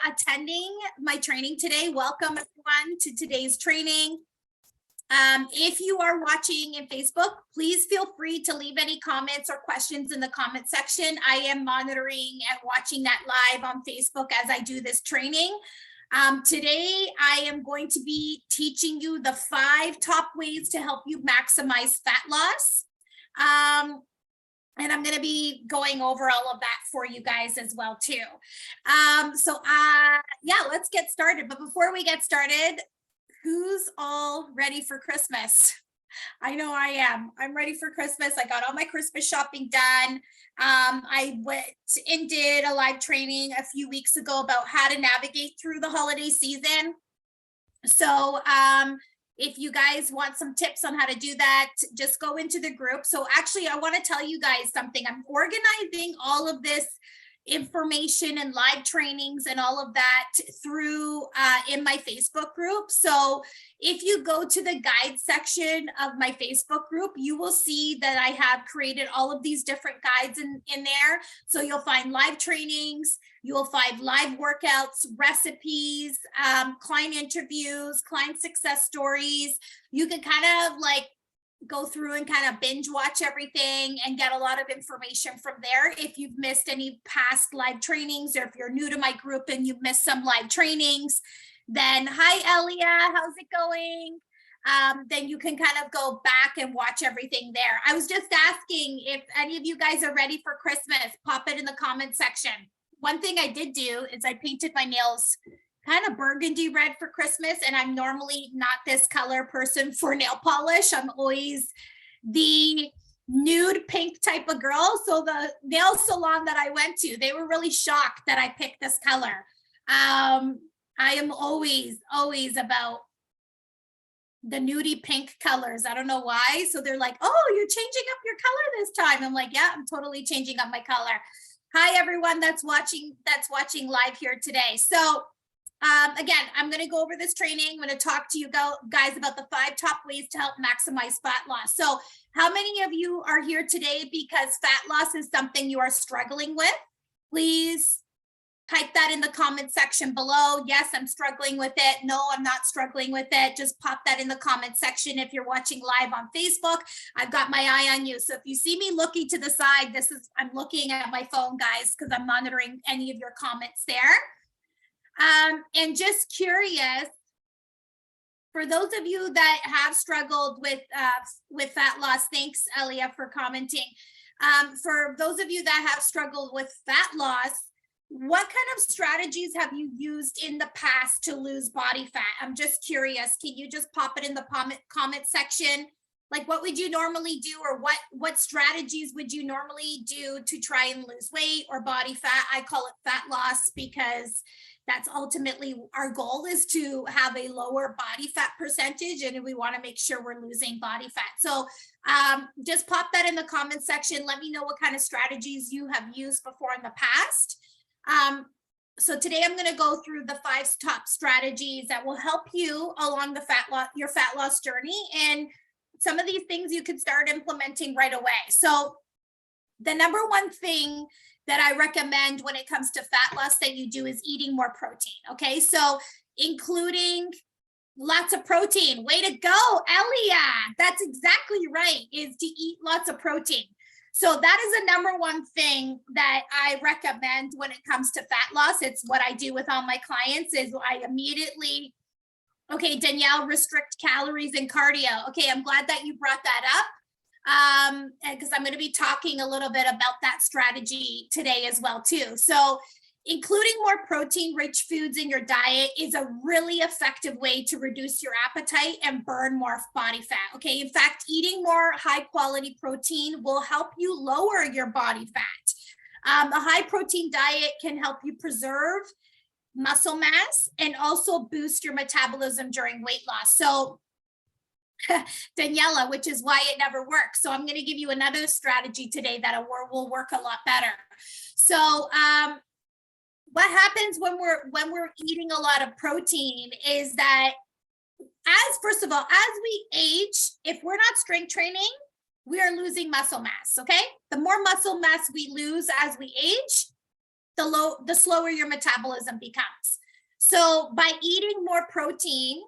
attending my training today. Welcome everyone to today's training. If you are watching in Facebook, please feel free to leave any comments or questions in the comment section. I am monitoring and watching that live on Facebook as I do this training. Today, I am going to be teaching you the 5 top ways to help you maximize fat loss. And I'm going to be going over all of that for you guys as well too. Yeah, let's get started. But before we get started, who's all ready for Christmas? I know I am. I'm ready for Christmas. I got all my Christmas shopping done. I went and did a live training a few weeks ago about how to navigate through the holiday season. So if you guys want some tips on how to do that, just go into the group. So actually, I want to tell you guys something. I'm organizing all of this information and live trainings and all of that through in my Facebook group. So if you go to the guide section of my Facebook group, you will see that I have created all of these different guides in there. So you'll find live trainings, you will find live workouts, recipes, client interviews, client success stories. You can kind of like go through and kind of binge watch everything and get a lot of information from there. If you've missed any past live trainings, or if you're new to my group and you've missed some live trainings, then hi Elia, how's it going? Then you can kind of go back and watch everything there. I was just asking if any of you guys are ready for Christmas. Pop it in the comment section. One thing I did do is I painted my nails kind of burgundy red for Christmas, and I'm normally not this color person for nail polish. I'm always the nude pink type of girl. So the nail salon that I went to, they were really shocked that I picked this color. I am always about the nudie pink colors. I don't know why. So they're like, oh, you're changing up your color this time. I'm like, yeah, I'm totally changing up my color. Hi, everyone that's watching live here today. So again, I'm going to go over this training. I'm going to talk to you guys about the 5 top ways to help maximize fat loss. So how many of you are here today because fat loss is something you are struggling with? Please type that in the comment section below. Yes, I'm struggling with it. No, I'm not struggling with it. Just pop that in the comment section. If you're watching live on Facebook, I've got my eye on you. So if you see me looking to the side, I'm looking at my phone, guys, because I'm monitoring any of your comments there. And just curious, for those of you that have struggled with fat loss, thanks, Elia, for commenting. For those of you that have struggled with fat loss, what kind of strategies have you used in the past to lose body fat? I'm just curious. Can you just pop it in the comment section? Like, what would you normally do, or what strategies would you normally do to try and lose weight or body fat? I call it fat loss because that's ultimately our goal, is to have a lower body fat percentage, and we want to make sure we're losing body fat. So just pop that in the comment section. Let me know what kind of strategies you have used before in the past. So today I'm going to go through the 5 top strategies that will help you along the your fat loss journey. And some of these things you can start implementing right away. So the number one thing that I recommend when it comes to fat loss that you do is eating more protein. Okay, so including lots of protein. Way to go, Elia. That's exactly right, is to eat lots of protein. So that is the number one thing that I recommend when it comes to fat loss. It's what I do with all my clients is I immediately, okay, Danielle, restrict calories and cardio. Okay, I'm glad that you brought that up. Because I'm going to be talking a little bit about that strategy today as well too. So including more protein-rich foods in your diet is a really effective way to reduce your appetite and burn more body fat. Okay, in fact, eating more high-quality protein will help you lower your body fat. A high-protein diet can help you preserve muscle mass and also boost your metabolism during weight loss. So Daniela, which is why it never works. So I'm going to give you another strategy today that will work a lot better. So what happens when we're eating a lot of protein is that first of all, as we age, if we're not strength training, we are losing muscle mass. Okay. The more muscle mass we lose as we age, the slower your metabolism becomes. So by eating more protein,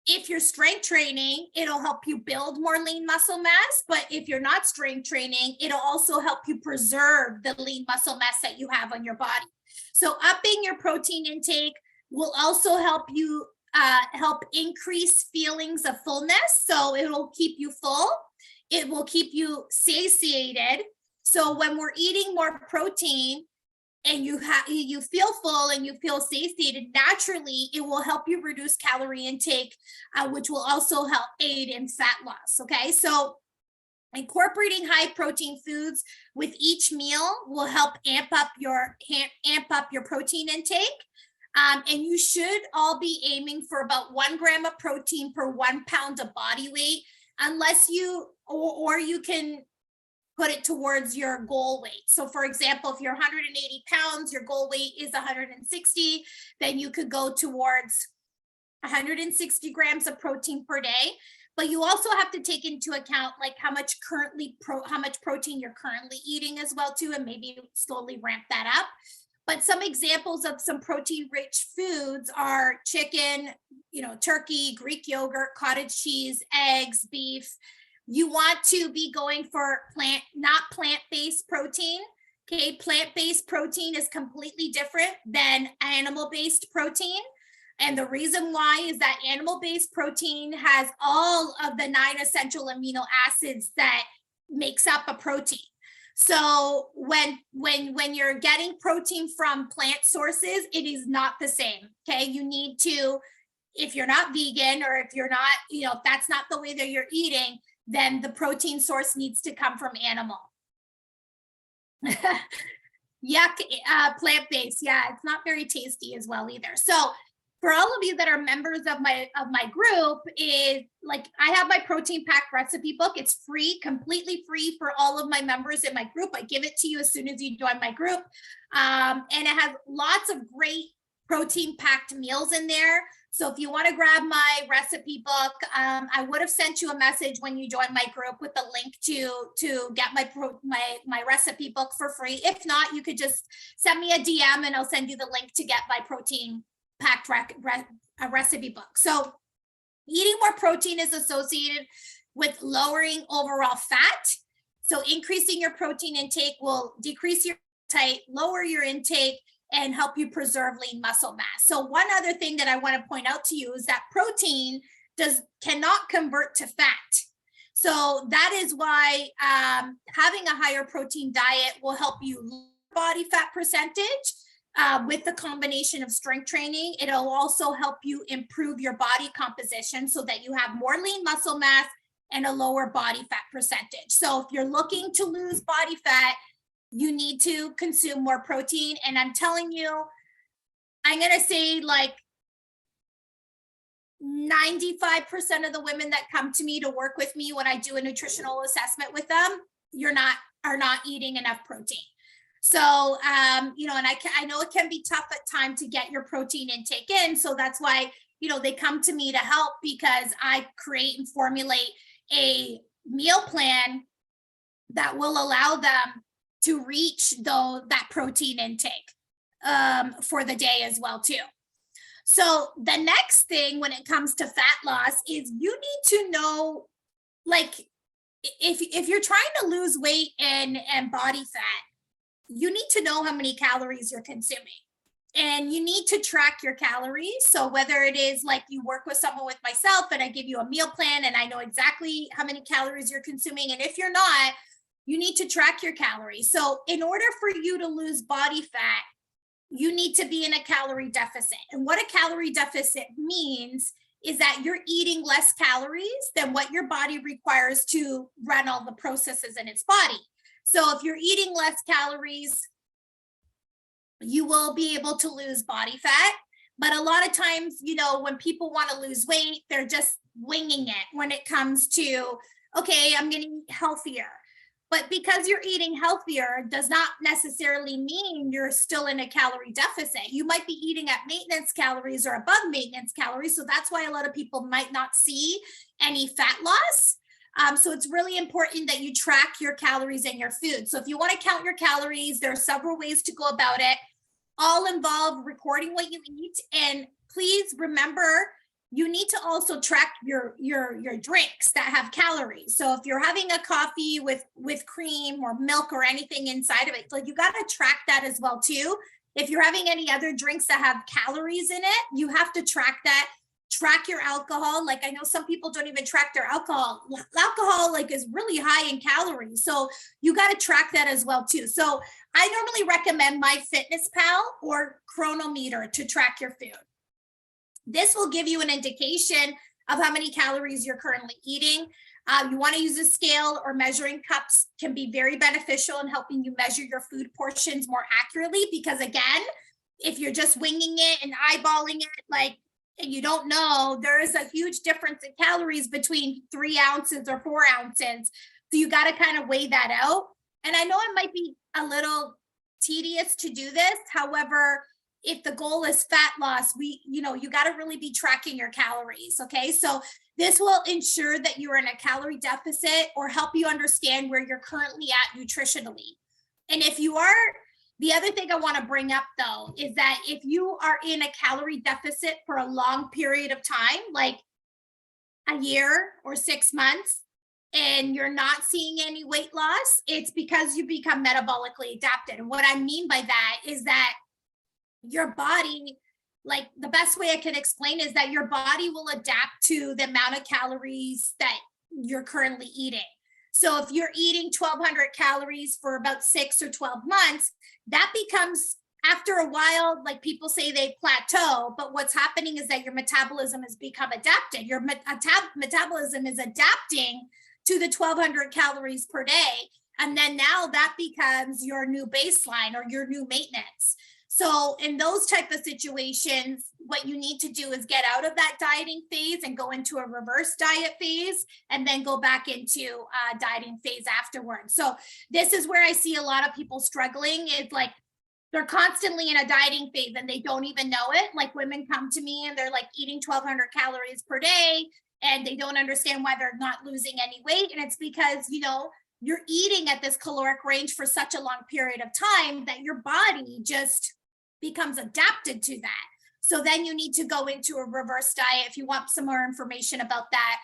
if you're strength training, it'll help you build more lean muscle mass. But if you're not strength training, it'll also help you preserve the lean muscle mass that you have on your body. So upping your protein intake will also help you help increase feelings of fullness. So it'll keep you full. It will keep you satiated. So when we're eating more protein, and you feel full and you feel satiated, naturally, it will help you reduce calorie intake, which will also help aid in fat loss. Okay, so incorporating high protein foods with each meal will help amp up your protein intake. And you should all be aiming for about 1 gram of protein per 1 pound of body weight, unless you, or you can put it towards your goal weight. So for example, if you're 180 pounds, your goal weight is 160, then you could go towards 160 grams of protein per day. But you also have to take into account like how much protein you're currently eating as well too, and maybe slowly ramp that up. But some examples of some protein rich foods are chicken, turkey, Greek yogurt, cottage cheese, eggs, beef. You want to be going for not plant-based protein. Okay, plant-based protein is completely different than animal-based protein. And the reason why is that animal-based protein has all of the 9 essential amino acids that makes up a protein. So when you're getting protein from plant sources, it is not the same. Okay, you need to, if you're not vegan, or if you're not, if that's not the way that you're eating, then the protein source needs to come from animal. Yuck, plant-based. Yeah, it's not very tasty as well either. So for all of you that are members of my group, is like, I have my protein packed recipe book. It's free, completely free for all of my members in my group. I give it to you as soon as you join my group. And it has lots of great protein packed meals in there. So if you want to grab my recipe book, I would have sent you a message when you joined my group with the link to get my recipe book for free. If not, you could just send me a DM and I'll send you the link to get my protein packed recipe book. So eating more protein is associated with lowering overall fat. So increasing your protein intake will decrease your appetite, lower your intake, and help you preserve lean muscle mass. So one other thing that I want to point out to you is that protein cannot convert to fat. So that is why having a higher protein diet will help you lower body fat percentage with the combination of strength training. It'll also help you improve your body composition so that you have more lean muscle mass and a lower body fat percentage. So if you're looking to lose body fat, you need to consume more protein. And I'm telling you, I'm going to say like 95% of the women that come to me to work with me when I do a nutritional assessment with them, are not eating enough protein. So, and I know it can be tough at times to get your protein intake in. So that's why, they come to me to help, because I create and formulate a meal plan that will allow them to reach that protein intake for the day as well too. So the next thing when it comes to fat loss is you need to know, like, if you're trying to lose weight and body fat, you need to know how many calories you're consuming, and you need to track your calories. So whether it is like you work with someone with myself and I give you a meal plan and I know exactly how many calories you're consuming, and if you're not, you need to track your calories. So in order for you to lose body fat, you need to be in a calorie deficit. And what a calorie deficit means is that you're eating less calories than what your body requires to run all the processes in its body. So if you're eating less calories, you will be able to lose body fat. But a lot of times, when people want to lose weight, they're just winging it when it comes to, okay, I'm getting healthier. But because you're eating healthier does not necessarily mean you're still in a calorie deficit. You might be eating at maintenance calories or above maintenance calories. So that's why a lot of people might not see any fat loss. So it's really important that you track your calories in your food. So if you want to count your calories, there are several ways to go about it. All involve recording what you eat. And please remember, you need to also track your drinks that have calories. So if you're having a coffee with cream or milk or anything inside of it, like you got to track that as well too. If you're having any other drinks that have calories in it, you have to track that. Track your alcohol. Like I know some people don't even track their alcohol. Alcohol like is really high in calories. So you got to track that as well too. So I normally recommend MyFitnessPal or Chronometer to track your food. This will give you an indication of how many calories you're currently eating. You want to use a scale or measuring cups can be very beneficial in helping you measure your food portions more accurately, because again, if you're just winging it and eyeballing it, like, and you don't know, there is a huge difference in calories between 3 ounces or 4 ounces. So you got to kind of weigh that out. And I know it might be a little tedious to do this. However, if the goal is fat loss, you got to really be tracking your calories. Okay. So this will ensure that you're in a calorie deficit or help you understand where you're currently at nutritionally. And if you are, the other thing I want to bring up though, is that if you are in a calorie deficit for a long period of time, like a year or 6 months, and you're not seeing any weight loss, it's because you become metabolically adapted. And what I mean by that is that your body, like the best way I can explain is that your body will adapt to the amount of calories that you're currently eating. So if you're eating 1,200 calories for about 6 or 12 months, that becomes, after a while, like people say they plateau, but what's happening is that your metabolism has become adapted. Your metabolism is adapting to the 1,200 calories per day. And then now that becomes your new baseline or your new maintenance. So in those type of situations, what you need to do is get out of that dieting phase and go into a reverse diet phase, and then go back into a dieting phase afterwards. So this is where I see a lot of people struggling. It's like they're constantly in a dieting phase and they don't even know it. Like women come to me and they're like eating 1,200 calories per day and they don't understand why they're not losing any weight. And it's because, you're eating at this caloric range for such a long period of time that your body just becomes adapted to that. So then you need to go into a reverse diet. If you want some more information about that,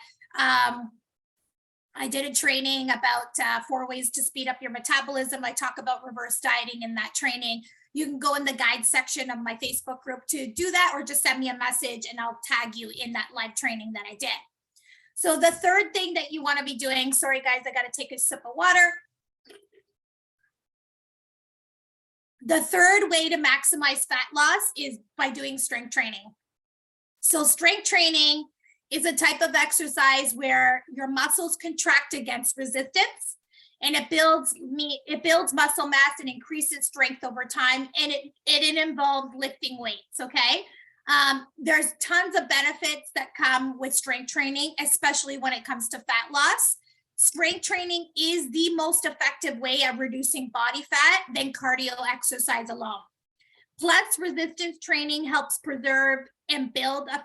I did a training about 4 ways to speed up your metabolism. I talk about reverse dieting in that training. You can go in the guide section of my Facebook group to do that, or just send me a message and I'll tag you in that live training that I did. So the third thing that you want to be doing, sorry guys, I got to take a sip of water. The third way to maximize fat loss is by doing strength training. So strength training is a type of exercise where your muscles contract against resistance, and it builds muscle mass and increases strength over time, and it involves lifting weights. Okay. There's tons of benefits that come with strength training, especially when it comes to fat loss. Strength training is the most effective way of reducing body fat than cardio exercise alone. Plus, resistance training helps preserve and build a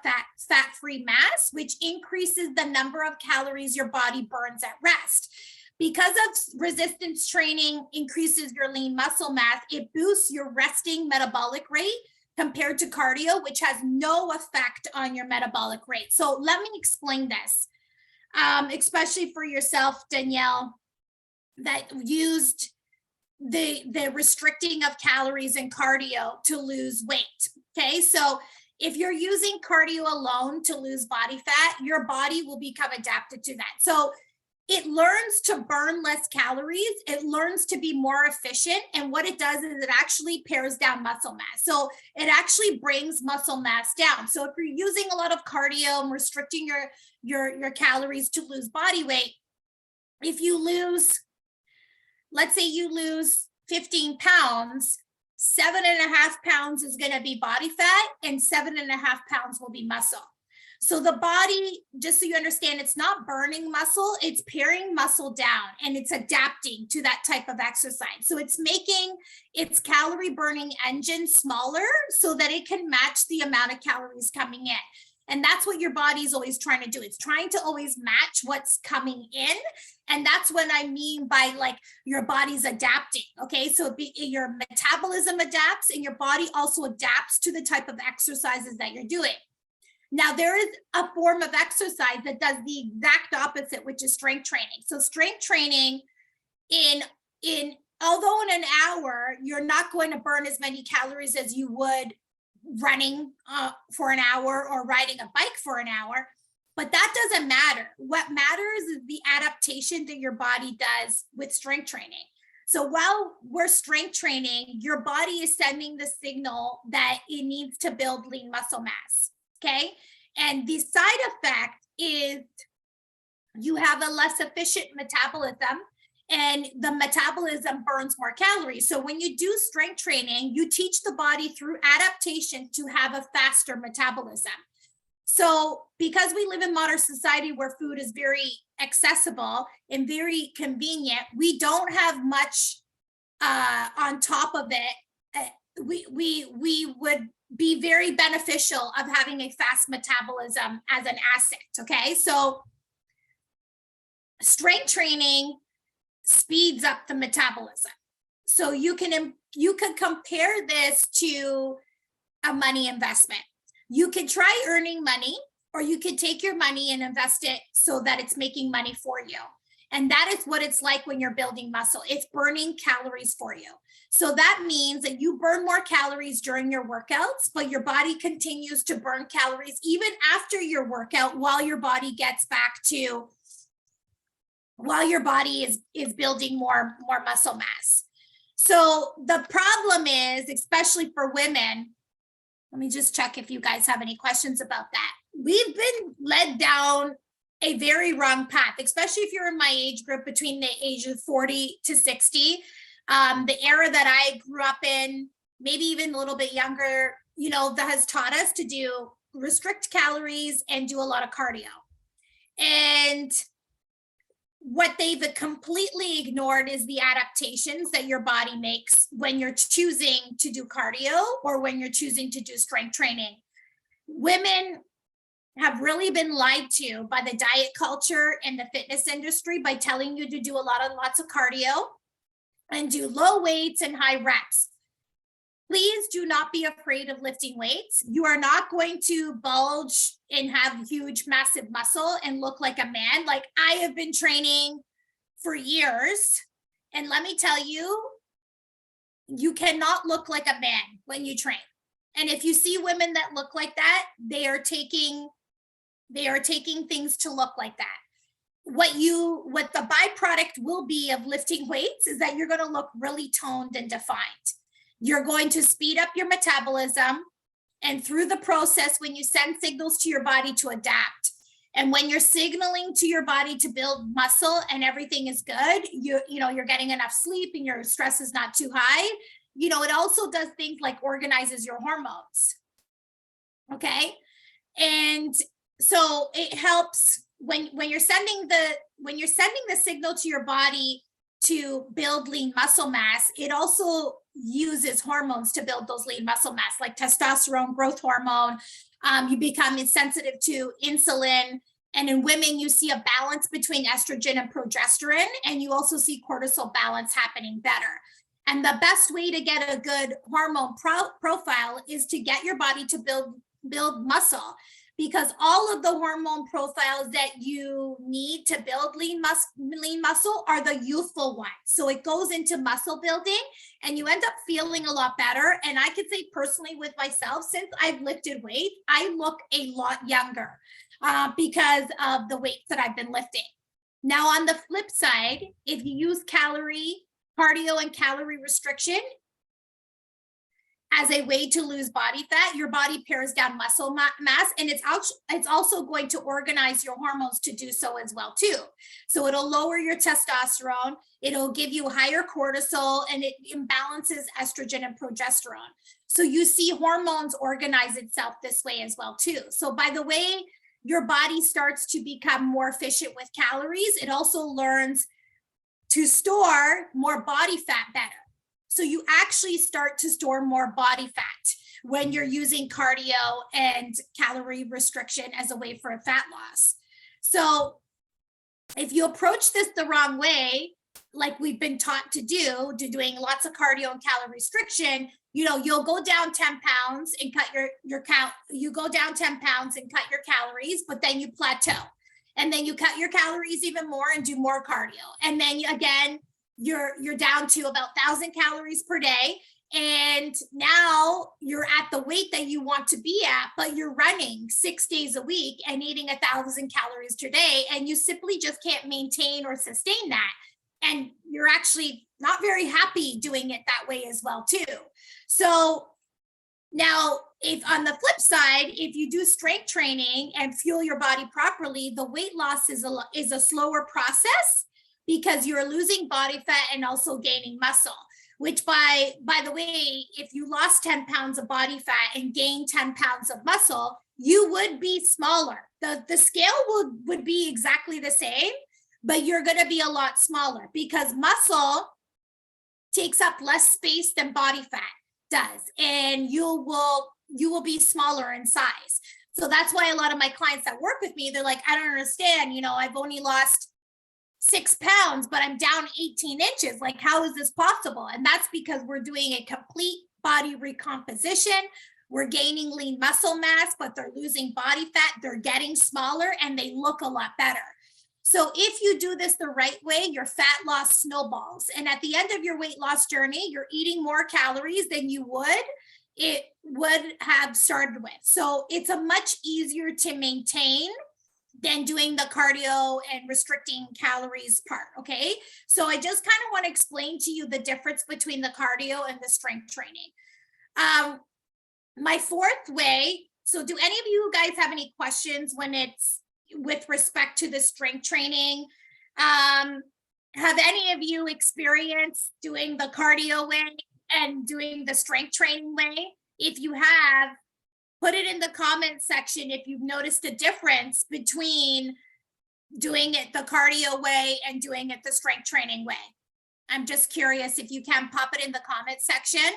fat-free mass, which increases the number of calories your body burns at rest. Because of resistance training increases your lean muscle mass, it boosts your resting metabolic rate compared to cardio, which has no effect on your metabolic rate. So let me explain this. Especially for yourself, Danielle, that used the restricting of calories and cardio to lose weight. Okay, so if you're using cardio alone to lose body fat, your body will become adapted to that. So it learns to burn less calories. It learns to be more efficient. And what it does is it actually pares down muscle mass. So it actually brings muscle mass down. So if you're using a lot of cardio and restricting your calories to lose body weight, if you lose, let's say you lose 15 pounds, 7.5 pounds is going to be body fat and 7.5 pounds will be muscle. So the body, just so you understand, it's not burning muscle, it's paring muscle down and it's adapting to that type of exercise. So it's making its calorie burning engine smaller so that it can match the amount of calories coming in. And that's what your body is always trying to do. It's trying to always match what's coming in. And that's what I mean by like your body's adapting. Okay. So your metabolism adapts and your body also adapts to the type of exercises that you're doing. Now, there is a form of exercise that does the exact opposite, which is strength training. So strength training although in an hour, you're not going to burn as many calories as you would running for an hour or riding a bike for an hour, but that doesn't matter. What matters is the adaptation that your body does with strength training. So while we're strength training, your body is sending the signal that it needs to build lean muscle mass, okay? And the side effect is you have a less efficient metabolism, and the metabolism burns more calories. So when you do strength training, you teach the body through adaptation to have a faster metabolism. So because we live in modern society where food is very accessible and very convenient, we don't have much on top of it. We would be very beneficial of having a fast metabolism as an asset, okay? So strength training speeds up the metabolism. So you can compare this to a money investment. You can try earning money, or you can take your money and invest it so that it's making money for you. And that is what it's like when you're building muscle. It's burning calories for you. So that means that you burn more calories during your workouts, but your body continues to burn calories even after your workout while your body gets back to while your body is building more muscle mass. So the problem is, especially for women, let me just check if you guys have any questions about that. We've been led down a very wrong path, especially if you're in my age group between the age of 40 to 60. The era that I grew up in, maybe even a little bit younger, that has taught us to restrict calories and do a lot of cardio. And what they've completely ignored is the adaptations that your body makes when you're choosing to do cardio or when you're choosing to do strength training. Women have really been lied to by the diet culture and the fitness industry by telling you to do lots of cardio and do low weights and high reps. Please do not be afraid of lifting weights. You are not going to bulge and have huge, massive muscle and look like a man. Like, I have been training for years, and let me tell you, you cannot look like a man when you train. And if you see women that look like that, they are taking things to look like that. What the byproduct will be of lifting weights is that you're going to look really toned and defined. You're going to speed up your metabolism, and through the process, when you send signals to your body to adapt, and when you're signaling to your body to build muscle and everything is good, you're getting enough sleep and your stress is not too high. It also does things like organizes your hormones. Okay. And so it helps when you're sending the signal to your body to build lean muscle mass. It also uses hormones to build those lean muscle mass, like testosterone, growth hormone. You become insensitive to insulin. And in women, you see a balance between estrogen and progesterone, and you also see cortisol balance happening better. And the best way to get a good hormone profile is to get your body to build muscle, because all of the hormone profiles that you need to build lean muscle are the youthful ones. So it goes into muscle building and you end up feeling a lot better. And I could say personally with myself, since I've lifted weight, I look a lot younger because of the weights that I've been lifting. Now, on the flip side, if you use cardio and calorie restriction as a way to lose body fat, your body pares down muscle mass, and it's also going to organize your hormones to do so as well too. So it'll lower your testosterone, it'll give you higher cortisol, and it imbalances estrogen and progesterone. So you see hormones organize itself this way as well too. So by the way your body starts to become more efficient with calories, it also learns to store more body fat better. So you actually start to store more body fat, when you're using cardio and calorie restriction as a way for fat loss. So if you approach this the wrong way, like we've been taught to do, doing lots of cardio and calorie restriction, you'll go down 10 pounds and cut your count. You go down 10 pounds and cut your calories, but then you plateau. And then you cut your calories even more and do more cardio. And then again, you're down to about 1,000 calories per day. And now you're at the weight that you want to be at, but you're running 6 days a week and eating 1,000 calories per day. And you simply just can't maintain or sustain that. And you're actually not very happy doing it that way as well, too. So now, if on the flip side, if you do strength training and fuel your body properly, the weight loss is a slower process because you're losing body fat and also gaining muscle, which by the way, if you lost 10 pounds of body fat and gained 10 pounds of muscle, you would be smaller. The scale would be exactly the same, but you're going to be a lot smaller because muscle takes up less space than body fat does, and you will be smaller in size. So that's why a lot of my clients that work with me, they're like, I don't understand, I've only lost 6 pounds, but I'm down 18 inches. Like, how is this possible? And that's because we're doing a complete body recomposition. We're gaining lean muscle mass, but they're losing body fat. They're getting smaller and they look a lot better. So if you do this the right way, your fat loss snowballs. And at the end of your weight loss journey, you're eating more calories than you would have started with. So it's a much easier to maintain than doing the cardio and restricting calories part, okay? So I just kind of want to explain to you the difference between the cardio and the strength training. My fourth way, so do any of you guys have any questions when it's with respect to the strength training? Have any of you experienced doing the cardio way and doing the strength training way? If you have, put it in the comment section if you've noticed a difference between doing it the cardio way and doing it the strength training way. I'm just curious if you can pop it in the comment section.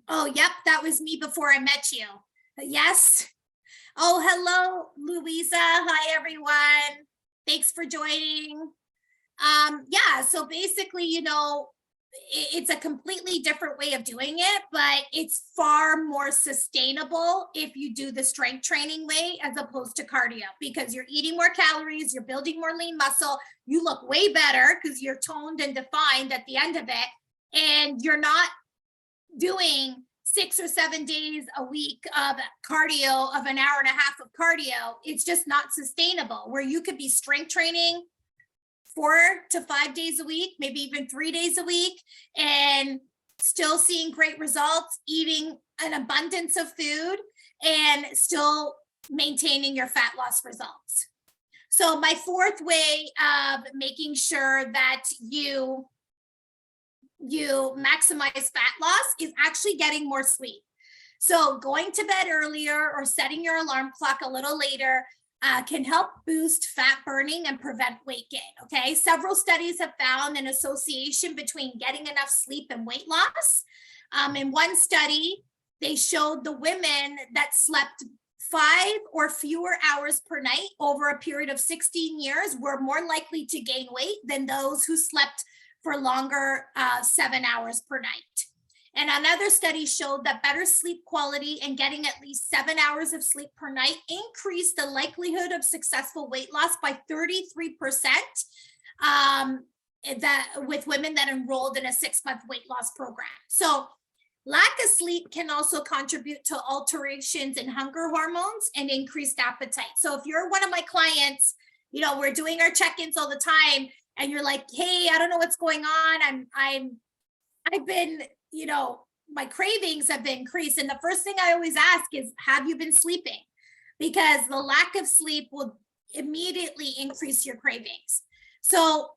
Oh, yep, that was me before I met you. Yes. Oh, hello, Louisa. Hi, everyone. Thanks for joining. Yeah, so basically, it's a completely different way of doing it, but it's far more sustainable if you do the strength training way as opposed to cardio, because you're eating more calories, you're building more lean muscle, you look way better because you're toned and defined at the end of it, and you're not doing 6 or 7 days a week of cardio, of an hour and a half of cardio. It's just not sustainable, where you could be strength training 4 to 5 days a week, maybe even 3 days a week, and still seeing great results, eating an abundance of food, and still maintaining your fat loss results. So my fourth way of making sure that you maximize fat loss is actually getting more sleep. So going to bed earlier or setting your alarm clock a little later can help boost fat burning and prevent weight gain, okay? Several studies have found an association between getting enough sleep and weight loss. In one study, they showed the women that slept 5 or fewer hours per night over a period of 16 years were more likely to gain weight than those who slept for longer, 7 hours per night. And another study showed that better sleep quality and getting at least 7 hours of sleep per night increased the likelihood of successful weight loss by 33%, with women that enrolled in a 6-month weight loss program. So lack of sleep can also contribute to alterations in hunger hormones and increased appetite. So if you're one of my clients, we're doing our check-ins all the time, and you're like, hey, I don't know what's going on. I've been, my cravings have been increased. And the first thing I always ask is, have you been sleeping? Because the lack of sleep will immediately increase your cravings. So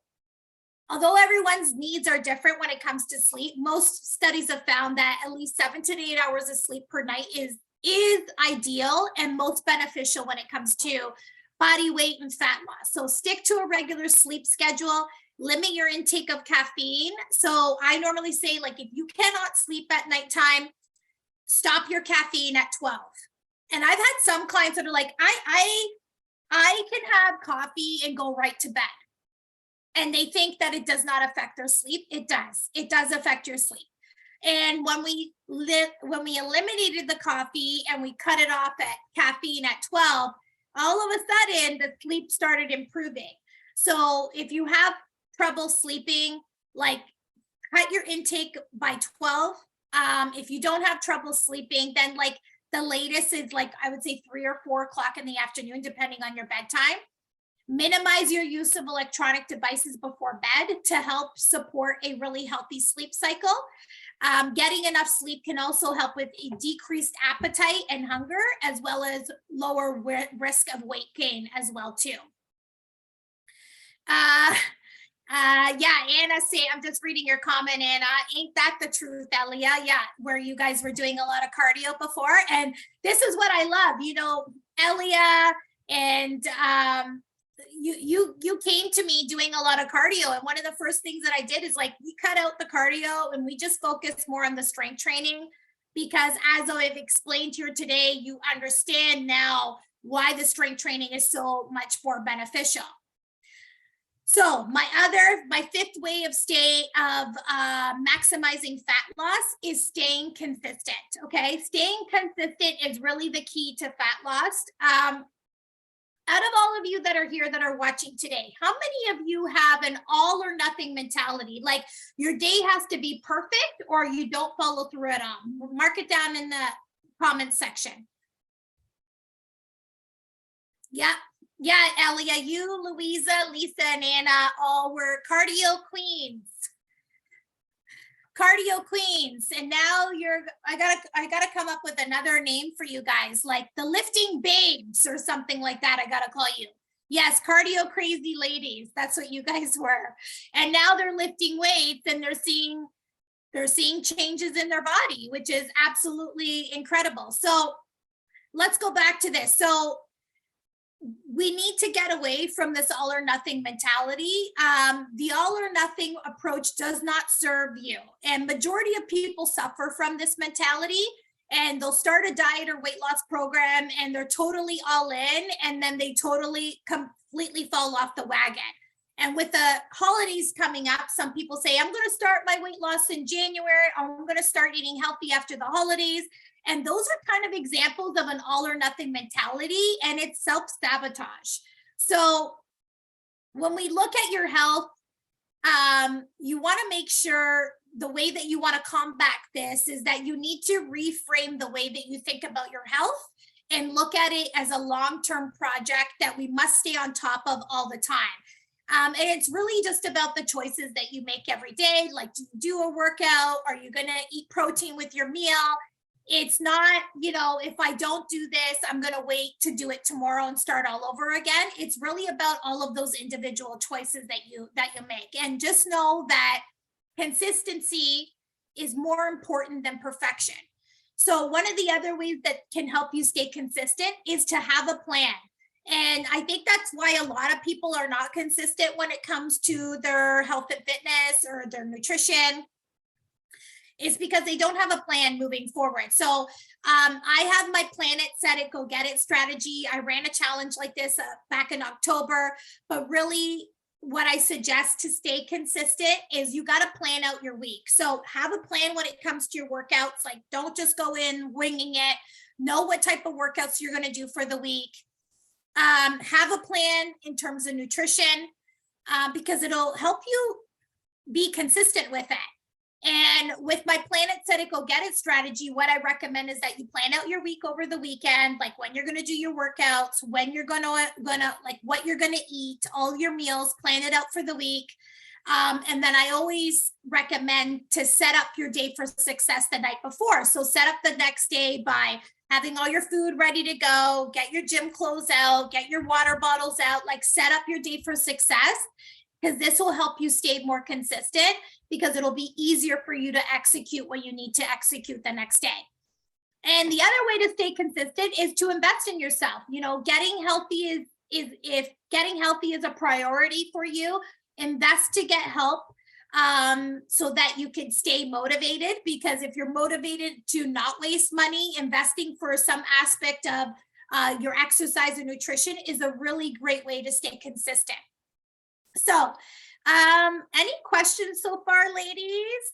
although everyone's needs are different when it comes to sleep, most studies have found that at least 7 to 8 hours of sleep per night is ideal and most beneficial when it comes to body weight and fat loss. So stick to a regular sleep schedule, limit your intake of caffeine. So I normally say, like, if you cannot sleep at nighttime, stop your caffeine at 12. And I've had some clients that are like, I can have coffee and go right to bed. And they think that it does not affect their sleep. It does. It does affect your sleep. And when we eliminated the coffee and we cut it off at caffeine at 12, all of a sudden the sleep started improving. So if you have trouble sleeping, like cut your intake by 12. If you don't have trouble sleeping, then like the latest is like, I would say 3 or 4 o'clock in the afternoon, depending on your bedtime. Minimize your use of electronic devices before bed to help support a really healthy sleep cycle. Getting enough sleep can also help with a decreased appetite and hunger, as well as lower risk of weight gain as well too. Yeah, Anna say, I'm just reading your comment, Anna. Ain't that the truth, Elia? Yeah, where you guys were doing a lot of cardio before. And this is what I love, you know, Elia and you came to me doing a lot of cardio. And one of the first things that I did is like, we cut out the cardio and we just focused more on the strength training, because as I've explained to you today, you understand now why the strength training is so much more beneficial. So my fifth way of maximizing fat loss is staying consistent. Okay. Staying consistent is really the key to fat loss. Out of all of you that are here that are watching today, how many of you have an all or nothing mentality? Like your day has to be perfect or you don't follow through at all? Mark it down in the comments section. Yeah. Yeah, Elia, you, Louisa, Lisa, and Anna all were cardio queens. Cardio queens. And now I gotta come up with another name for you guys, like the lifting babes or something like that. I gotta call you. Yes, cardio crazy ladies. That's what you guys were. And now they're lifting weights and they're seeing changes in their body, which is absolutely incredible. So let's go back to this. So we need to get away from this all or nothing mentality. The all or nothing approach does not serve you. And majority of people suffer from this mentality, and they'll start a diet or weight loss program and they're totally all in, and then they totally completely fall off the wagon. And with the holidays coming up, some people say, I'm going to start my weight loss in January. I'm going to start eating healthy after the holidays. And those are kind of examples of an all or nothing mentality, and it's self-sabotage. So when we look at your health, you want to make sure the way that you want to combat this is that you need to reframe the way that you think about your health and look at it as a long-term project that we must stay on top of all the time. And it's really just about the choices that you make every day. Like, do you do a workout? Are you going to eat protein with your meal? It's not, you know, if I don't do this, I'm going to wait to do it tomorrow and start all over again. It's really about all of those individual choices that you make. And just know that consistency is more important than perfection. So one of the other ways that can help you stay consistent is to have a plan. And I think that's why a lot of people are not consistent when it comes to their health and fitness or their nutrition, is because they don't have a plan moving forward. So I have my plan it, set it, go get it strategy. I ran a challenge like this back in October, but really what I suggest to stay consistent is you got to plan out your week. So have a plan when it comes to your workouts. Like, don't just go in winging it. Know what type of workouts you're going to do for the week. Have a plan in terms of nutrition, because it'll help you be consistent with it. And with my plan it, set it, go get it strategy, what I recommend is that you plan out your week over the weekend, like when you're going to do your workouts, when you're gonna like what you're going to eat, all your meals, plan it out for the week. And then I always recommend to set up your day for success the night before. So set up the next day by having all your food ready to go, get your gym clothes out, get your water bottles out, like set up your day for success, because this will help you stay more consistent, because it'll be easier for you to execute what you need to execute the next day. And the other way to stay consistent is to invest in yourself. You know, getting healthy is if getting healthy is a priority for you, invest to get help. so that you can stay motivated. Because if you're motivated to not waste money, investing for some aspect of your exercise and nutrition is a really great way to stay consistent. So, any questions so far, ladies?